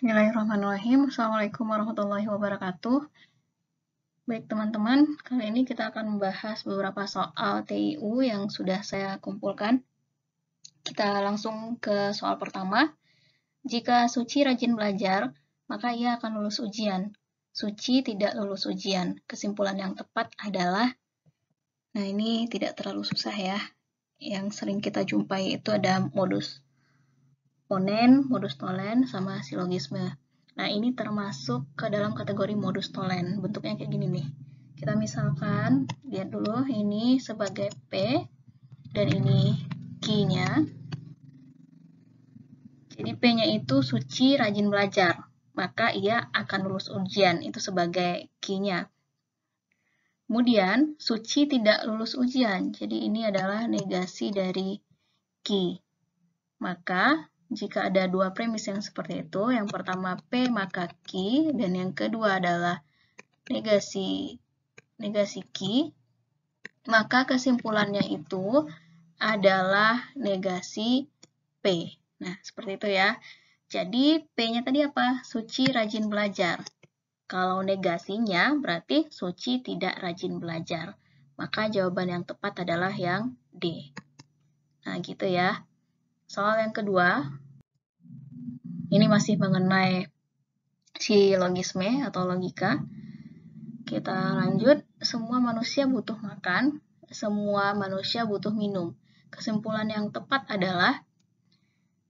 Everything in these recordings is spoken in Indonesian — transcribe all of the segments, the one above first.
Bismillahirrahmanirrahim. Assalamualaikum warahmatullahi wabarakatuh. Baik teman-teman, kali ini kita akan membahas beberapa soal TIU yang sudah saya kumpulkan. Kita langsung ke soal pertama. Jika Suci rajin belajar, maka ia akan lulus ujian. Suci tidak lulus ujian. Kesimpulan yang tepat adalah, nah ini tidak terlalu susah ya. Yang sering kita jumpai itu ada modus ponen, modus tolen, sama silogisme. Nah, ini termasuk ke dalam kategori modus tolen. Bentuknya kayak gini nih. Kita misalkan, lihat dulu, ini sebagai P, dan ini Q-nya. Jadi P-nya itu Suci rajin belajar, maka ia akan lulus ujian, itu sebagai Q-nya. Kemudian, Suci tidak lulus ujian, jadi ini adalah negasi dari Q. Maka, jika ada dua premis yang seperti itu, yang pertama P maka Q, dan yang kedua adalah negasi Q, maka kesimpulannya itu adalah negasi P. Nah, seperti itu ya. Jadi, P-nya tadi apa? Suci rajin belajar. Kalau negasinya, berarti Suci tidak rajin belajar. Maka jawaban yang tepat adalah yang D. Nah, gitu ya. Soal yang kedua, ini masih mengenai silogisme atau logika. Kita lanjut, semua manusia butuh makan, semua manusia butuh minum. Kesimpulan yang tepat adalah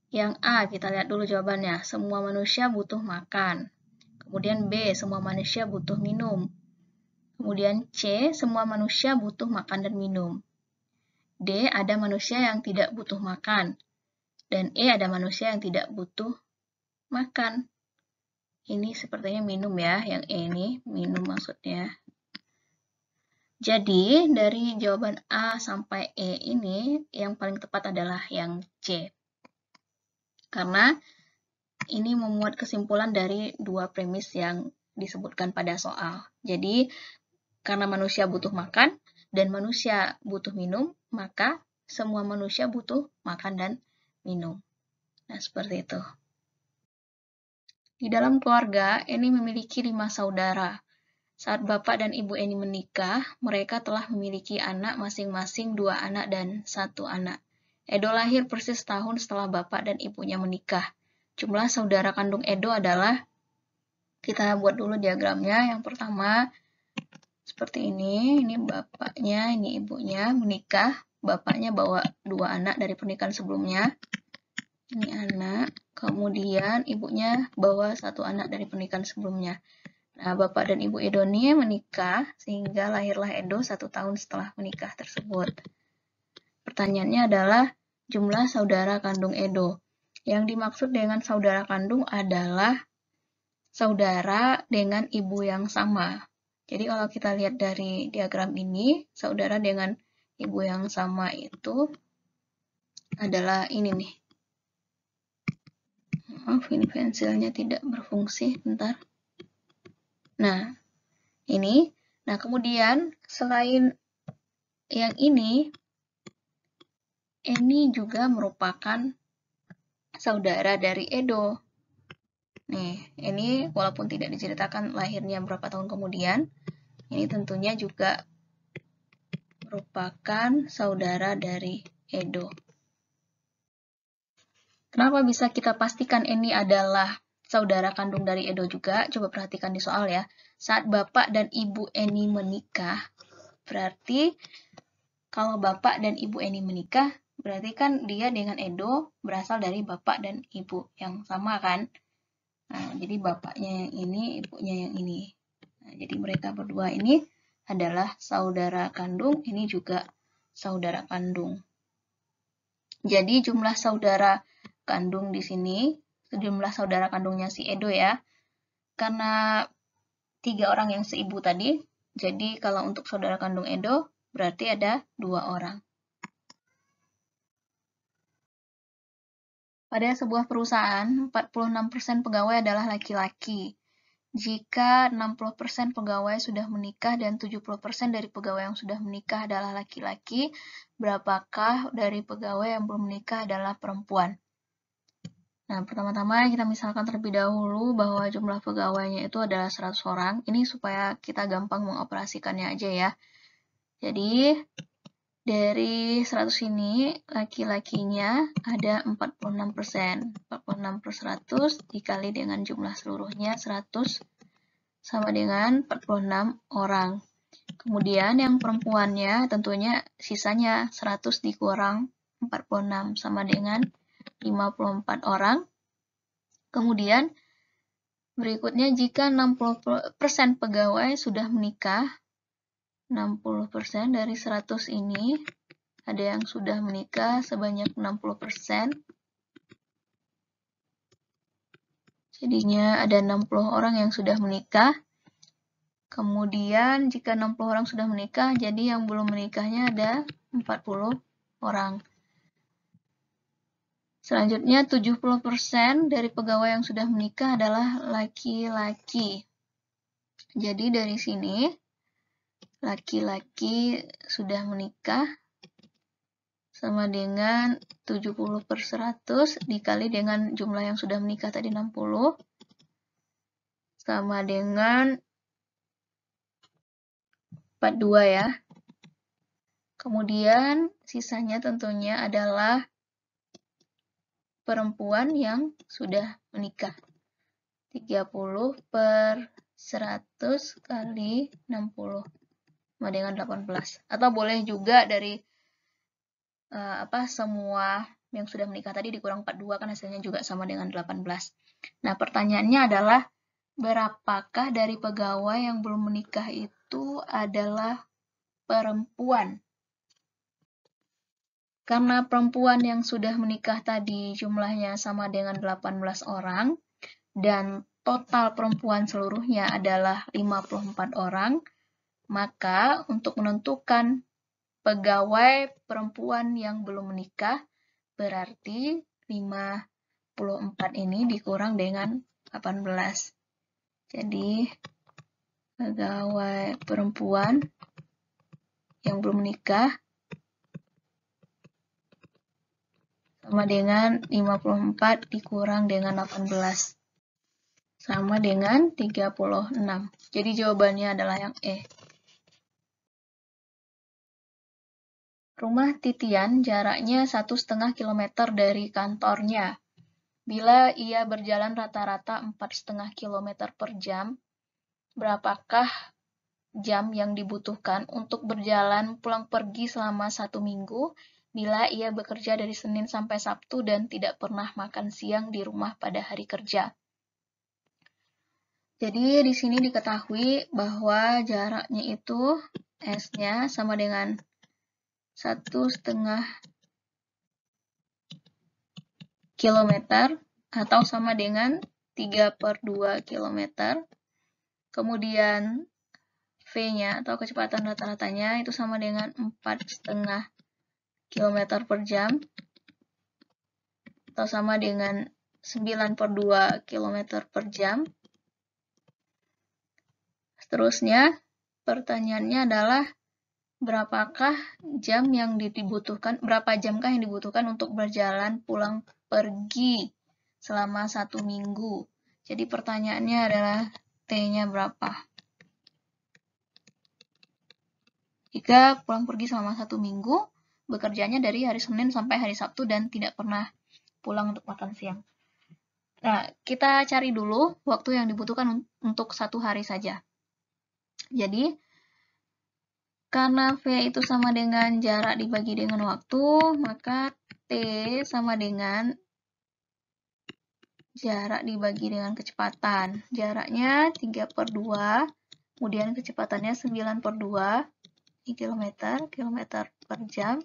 yang A, kita lihat dulu jawabannya. Semua manusia butuh makan. Kemudian B, semua manusia butuh minum. Kemudian C, semua manusia butuh makan dan minum. D, ada manusia yang tidak butuh makan. Dan E, ada manusia yang tidak butuh makan. Ini sepertinya minum ya, yang E ini minum maksudnya. Jadi, dari jawaban A sampai E ini, yang paling tepat adalah yang C. Karena ini memuat kesimpulan dari dua premis yang disebutkan pada soal. Jadi, karena manusia butuh makan dan manusia butuh minum, maka semua manusia butuh makan dan minum. Nah, seperti itu. Di dalam keluarga, Eni memiliki 5 saudara. Saat Bapak dan Ibu Eni menikah, mereka telah memiliki anak masing-masing 2 anak dan 1 anak. Edo lahir persis tahun setelah Bapak dan Ibunya menikah. Jumlah saudara kandung Edo adalah, kita buat dulu diagramnya. Yang pertama, seperti ini bapaknya, ini ibunya menikah. Bapaknya bawa 2 anak dari pernikahan sebelumnya. Ini anak, kemudian ibunya bawa 1 anak dari pernikahan sebelumnya. Nah, Bapak dan Ibu Edo ini menikah, sehingga lahirlah Edo 1 tahun setelah menikah tersebut. Pertanyaannya adalah jumlah saudara kandung Edo. Yang dimaksud dengan saudara kandung adalah saudara dengan ibu yang sama. Jadi kalau kita lihat dari diagram ini, saudara dengan ibu yang sama itu adalah ini nih. Maaf, ini pensilnya tidak berfungsi, bentar. Nah, ini. Nah, kemudian selain yang ini juga merupakan saudara dari Edo. Nih, ini walaupun tidak diceritakan lahirnya berapa tahun kemudian, ini tentunya juga merupakan saudara dari Edo. Kenapa bisa kita pastikan ini adalah saudara kandung dari Edo juga? Coba perhatikan di soal ya. Saat Bapak dan Ibu Eni menikah, berarti kalau Bapak dan Ibu Eni menikah, berarti kan dia dengan Edo berasal dari Bapak dan Ibu yang sama kan? Nah, jadi bapaknya yang ini, ibunya yang ini. Nah, jadi mereka berdua ini adalah saudara kandung, ini juga saudara kandung. Jadi jumlah saudara kandung di sini, jumlah saudara kandungnya si Edo ya, karena 3 orang yang seibu tadi, jadi kalau untuk saudara kandung Edo, berarti ada 2 orang. Pada sebuah perusahaan, 46% pegawai adalah laki-laki. Jika 60% pegawai sudah menikah dan 70% dari pegawai yang sudah menikah adalah laki-laki, berapakah dari pegawai yang belum menikah adalah perempuan? Nah, pertama-tama kita misalkan terlebih dahulu bahwa jumlah pegawainya itu adalah 100 orang. Ini supaya kita gampang mengoperasikannya aja ya. Jadi, dari 100 ini, laki-lakinya ada 46%. 46 per 100 dikali dengan jumlah seluruhnya 100 sama dengan 46 orang. Kemudian yang perempuannya tentunya sisanya 100 dikurang 46 sama dengan 54 orang. Kemudian berikutnya jika 60% pegawai sudah menikah, 60% dari 100 ini ada yang sudah menikah sebanyak 60%. Jadinya ada 60 orang yang sudah menikah. Kemudian jika 60 orang sudah menikah, jadi yang belum menikahnya ada 40 orang. Selanjutnya 70% dari pegawai yang sudah menikah adalah laki-laki. Jadi dari sini laki-laki sudah menikah sama dengan 70 per 100 dikali dengan jumlah yang sudah menikah tadi 60 sama dengan 42 ya. Kemudian sisanya tentunya adalah perempuan yang sudah menikah. 30 per 100 kali 60 sama dengan 18. Atau boleh juga dari semua yang sudah menikah tadi dikurang 42 kan hasilnya juga sama dengan 18. Nah, pertanyaannya adalah berapakah dari pegawai yang belum menikah itu adalah perempuan? Karena perempuan yang sudah menikah tadi jumlahnya sama dengan 18 orang dan total perempuan seluruhnya adalah 54 orang, maka untuk menentukan pegawai perempuan yang belum menikah, berarti 54 ini dikurang dengan 18. Jadi, pegawai perempuan yang belum menikah sama dengan 54 dikurang dengan 18. Sama dengan 36. Jadi jawabannya adalah yang E. Rumah Titian jaraknya 1,5 km dari kantornya. Bila ia berjalan rata-rata 4,5 km per jam, berapakah jam yang dibutuhkan untuk berjalan pulang pergi selama 1 minggu bila ia bekerja dari Senin sampai Sabtu dan tidak pernah makan siang di rumah pada hari kerja? Jadi di sini diketahui bahwa jaraknya itu S-nya sama dengan 1,5 km atau sama dengan 3/2 km. Kemudian V-nya atau kecepatan rata-ratanya itu sama dengan 4,5 km per jam atau sama dengan 9/2 km per jam. Seterusnya, pertanyaannya adalah berapa jamkah yang dibutuhkan untuk berjalan pulang pergi selama 1 minggu. Jadi pertanyaannya adalah T-nya berapa? Jika pulang pergi selama 1 minggu, bekerjanya dari hari Senin sampai hari Sabtu dan tidak pernah pulang untuk makan siang. Nah, kita cari dulu waktu yang dibutuhkan untuk 1 hari saja. Jadi, karena V itu sama dengan jarak dibagi dengan waktu, maka T sama dengan jarak dibagi dengan kecepatan. Jaraknya 3/2, kemudian kecepatannya 9/2 km per jam.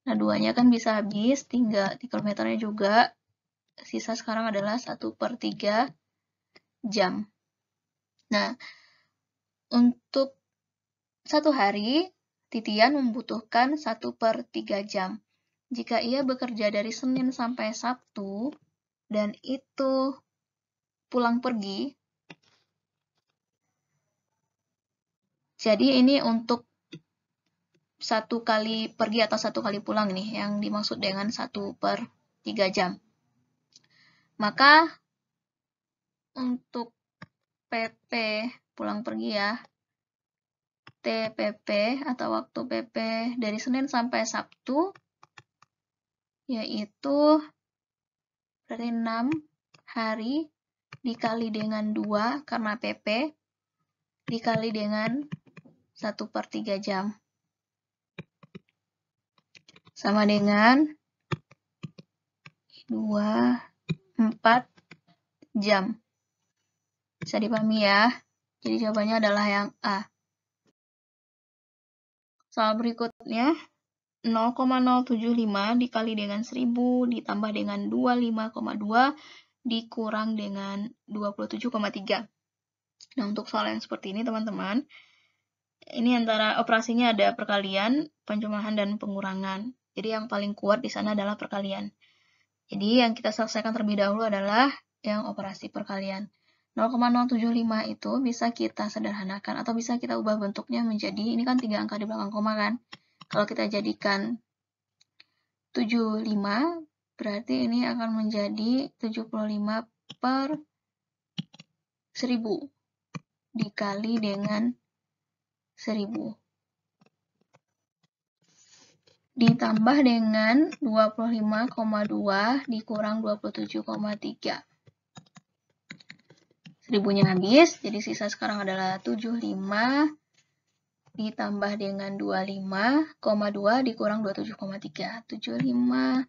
Nah, 2-nya kan bisa habis, tinggal di kilometernya juga. Sisa sekarang adalah 1/3 jam. Nah, untuk 1 hari, Titian membutuhkan 1/3 jam. Jika ia bekerja dari Senin sampai Sabtu, dan itu pulang pergi, jadi ini untuk 1 kali pergi atau 1 kali pulang nih, yang dimaksud dengan 1/3 jam. Maka untuk PP pulang pergi ya, TPP atau waktu PP dari Senin sampai Sabtu, yaitu berarti 6 hari dikali dengan 2 karena PP, dikali dengan 1/3 jam. Sama dengan 24 jam. Bisa dipahami ya? Jadi jawabannya adalah yang A. Soal berikutnya, 0,075 dikali dengan 1000 ditambah dengan 25,2 dikurang dengan 27,3. Nah, untuk soal yang seperti ini, teman-teman, ini antara operasinya ada perkalian, penjumlahan, dan pengurangan. Jadi yang paling kuat di sana adalah perkalian. Jadi yang kita selesaikan terlebih dahulu adalah yang operasi perkalian. 0,075 itu bisa kita sederhanakan atau bisa kita ubah bentuknya menjadi, ini kan 3 angka di belakang koma kan. Kalau kita jadikan 75, berarti ini akan menjadi 75/1000 dikali dengan 1000. Ditambah dengan 25,2 dikurang 27,3. 1000-nya habis, jadi sisa sekarang adalah 75 ditambah dengan 25,2 dikurang 27,3. 75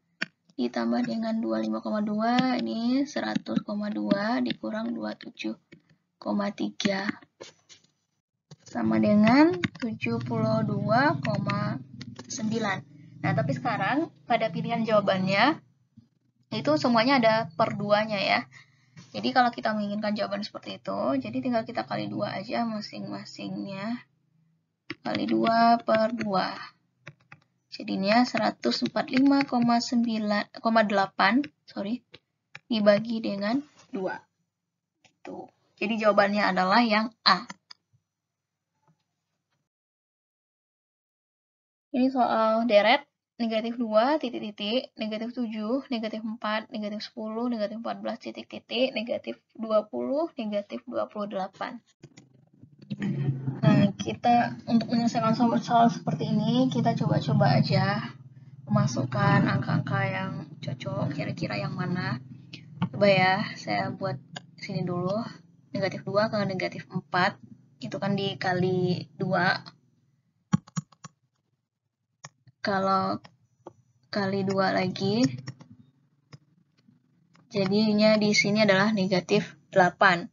ditambah dengan 25,2, ini 100,2 dikurang 27,3. Sama dengan 72,9. Nah, tapi sekarang pada pilihan jawabannya, itu semuanya ada per 2-nya ya. Jadi kalau kita menginginkan jawaban seperti itu, jadi tinggal kita kali 2 aja masing-masingnya. Kali 2/2. Jadinya 145,8 dibagi dengan 2. Tuh. Jadi jawabannya adalah yang A. Ini soal deret. Negatif 2, titik-titik, negatif 7, negatif 4, negatif 10, negatif 14, titik-titik, negatif 20, negatif 28. Nah, kita untuk menyelesaikan soal seperti ini, kita coba-coba aja memasukkan angka-angka yang cocok, kira-kira yang mana. Coba ya, saya buat sini dulu. Negatif 2 ke negatif 4, itu kan dikali 2. Kalau kali 2 lagi, jadinya di sini adalah negatif 8.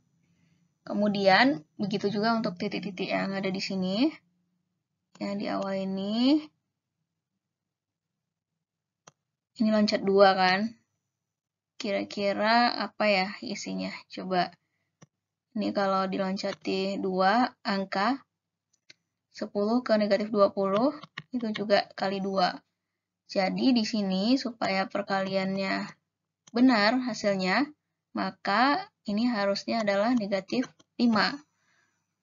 Kemudian, begitu juga untuk titik-titik yang ada di sini. Yang di awal ini loncat 2 kan. Kira-kira apa ya isinya? Coba. Ini kalau diloncati 2 angka, 10 ke negatif 20, itu juga kali 2. Jadi di sini supaya perkaliannya benar hasilnya, maka ini harusnya adalah negatif 5.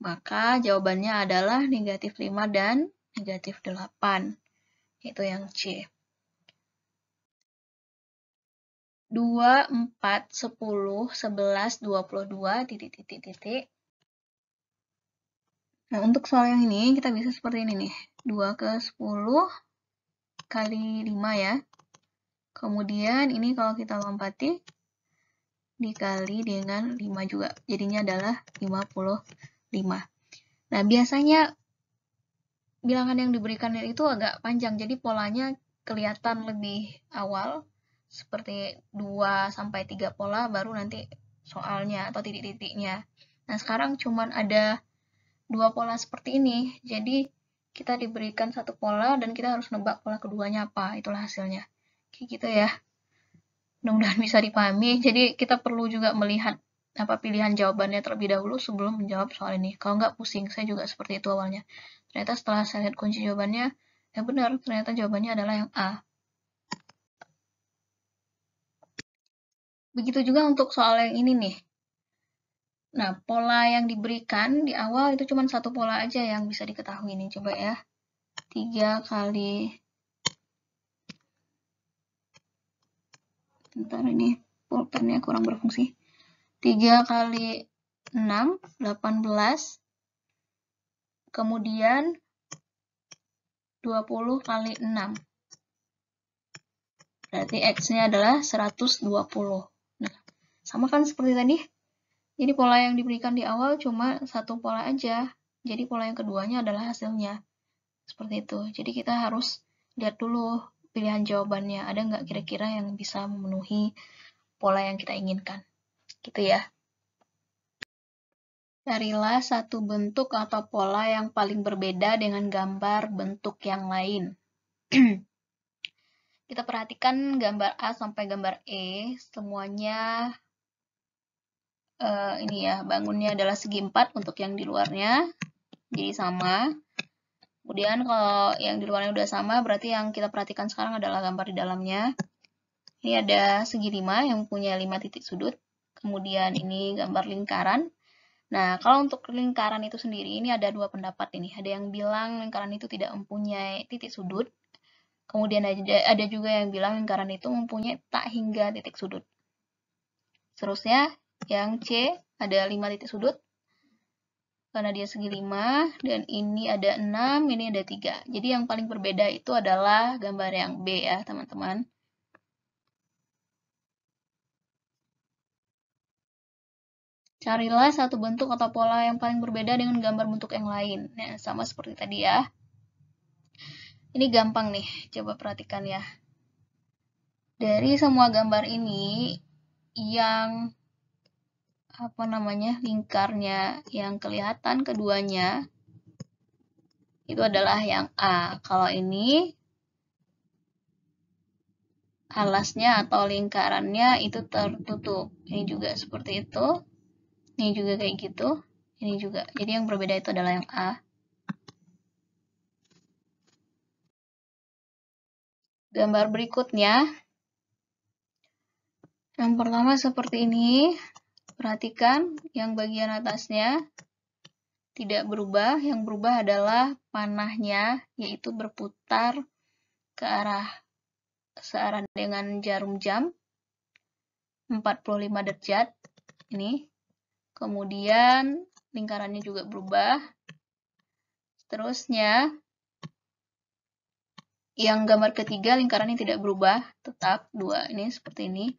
Maka jawabannya adalah negatif 5 dan negatif 8. Itu yang C. 2, 4, 10, 11, 22, titik-titik-titik. Nah, untuk soal yang ini, kita bisa seperti ini nih. 2 ke 10 kali 5 ya. Kemudian ini kalau kita lompati, dikali dengan 5 juga. Jadinya adalah 55. Nah, biasanya bilangan yang diberikan itu agak panjang, jadi polanya kelihatan lebih awal, seperti 2-3 pola, baru nanti soalnya atau titik-titiknya. Nah, sekarang cuman ada 2 pola seperti ini, jadi kita diberikan 1 pola dan kita harus nebak pola keduanya apa, itulah hasilnya. Kayak gitu ya. Mudah-mudahan bisa dipahami. Jadi kita perlu juga melihat apa pilihan jawabannya terlebih dahulu sebelum menjawab soal ini. Kalau nggak pusing, saya juga seperti itu awalnya. Ternyata setelah saya lihat kunci jawabannya, ya benar, ternyata jawabannya adalah yang A. Begitu juga untuk soal yang ini nih. Nah, pola yang diberikan di awal itu cuma 1 pola aja yang bisa diketahui nih. Coba ya. 3 kali... Bentar ini. pulpennya kurang berfungsi. 3 kali 6, 18. Kemudian 20 kali 6. Berarti X-nya adalah 120. Nah, sama kan seperti tadi? Jadi pola yang diberikan di awal cuma satu pola aja. Jadi pola yang keduanya adalah hasilnya. Seperti itu. Jadi kita harus lihat dulu pilihan jawabannya. Ada nggak kira-kira yang bisa memenuhi pola yang kita inginkan. Gitu ya. Carilah satu bentuk atau pola yang paling berbeda dengan gambar bentuk yang lain. Kita perhatikan gambar A sampai gambar E, semuanya ini ya, bangunnya adalah segi 4 untuk yang di luarnya, jadi sama. Kemudian kalau yang di luarnya udah sama, berarti yang kita perhatikan sekarang adalah gambar di dalamnya. Ini ada segi 5 yang punya 5 titik sudut, kemudian ini gambar lingkaran. Nah, kalau untuk lingkaran itu sendiri, ini ada dua pendapat ini. Ada yang bilang lingkaran itu tidak mempunyai titik sudut, kemudian ada juga yang bilang lingkaran itu mempunyai tak hingga titik sudut. Seterusnya, yang C ada 5 titik sudut, karena dia segi 5, dan ini ada 6, ini ada 3. Jadi yang paling berbeda itu adalah gambar yang B ya, teman-teman. Carilah satu bentuk atau pola yang paling berbeda dengan gambar bentuk yang lain. Nah, sama seperti tadi ya. Ini gampang nih, coba perhatikan ya. Dari semua gambar ini, yang lingkarnya yang kelihatan keduanya, itu adalah yang A. Kalau ini, alasnya atau lingkarannya itu tertutup. Ini juga seperti itu. Ini juga kayak gitu. Ini juga. Jadi yang berbeda itu adalah yang A. Gambar berikutnya. Yang pertama seperti ini. Perhatikan yang bagian atasnya tidak berubah. Yang berubah adalah panahnya, yaitu berputar ke arah searah dengan jarum jam 45 derajat. Ini. Kemudian lingkarannya juga berubah. Seterusnya, yang gambar ketiga lingkarannya tidak berubah, tetap 2 ini seperti ini.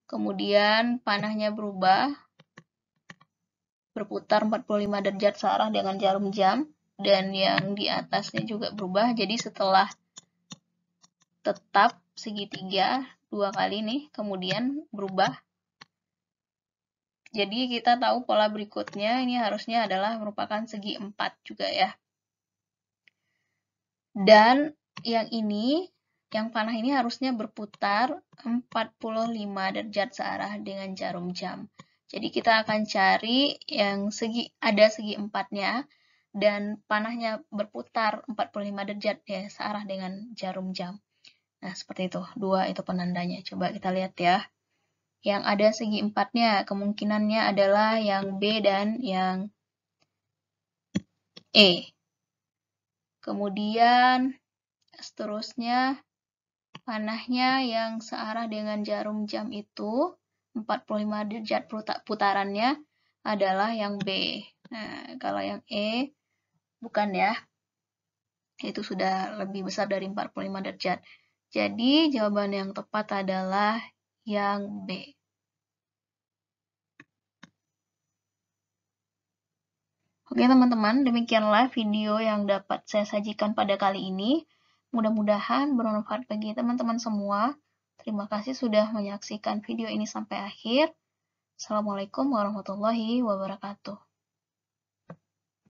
Kemudian panahnya berubah, berputar 45 derajat searah dengan jarum jam, dan yang di atasnya juga berubah. Jadi setelah tetap segitiga 2 kali nih, kemudian berubah. Jadi kita tahu pola berikutnya ini harusnya adalah merupakan segi 4 juga ya. Dan yang ini, yang panah ini harusnya berputar 45 derajat searah dengan jarum jam. Jadi kita akan cari yang ada segi 4-nya dan panahnya berputar 45 derajat ya searah dengan jarum jam. Nah, seperti itu. 2 itu penandanya. Coba kita lihat ya. Yang ada segi 4-nya kemungkinannya adalah yang B dan yang E. Kemudian seterusnya panahnya yang searah dengan jarum jam itu 45 derajat putarannya adalah yang B. Nah, kalau yang E bukan ya. Itu sudah lebih besar dari 45 derajat. Jadi jawaban yang tepat adalah yang B. Oke teman-teman, demikianlah video yang dapat saya sajikan pada kali ini. Mudah-mudahan bermanfaat bagi teman-teman semua. Terima kasih sudah menyaksikan video ini sampai akhir. Assalamualaikum warahmatullahi wabarakatuh.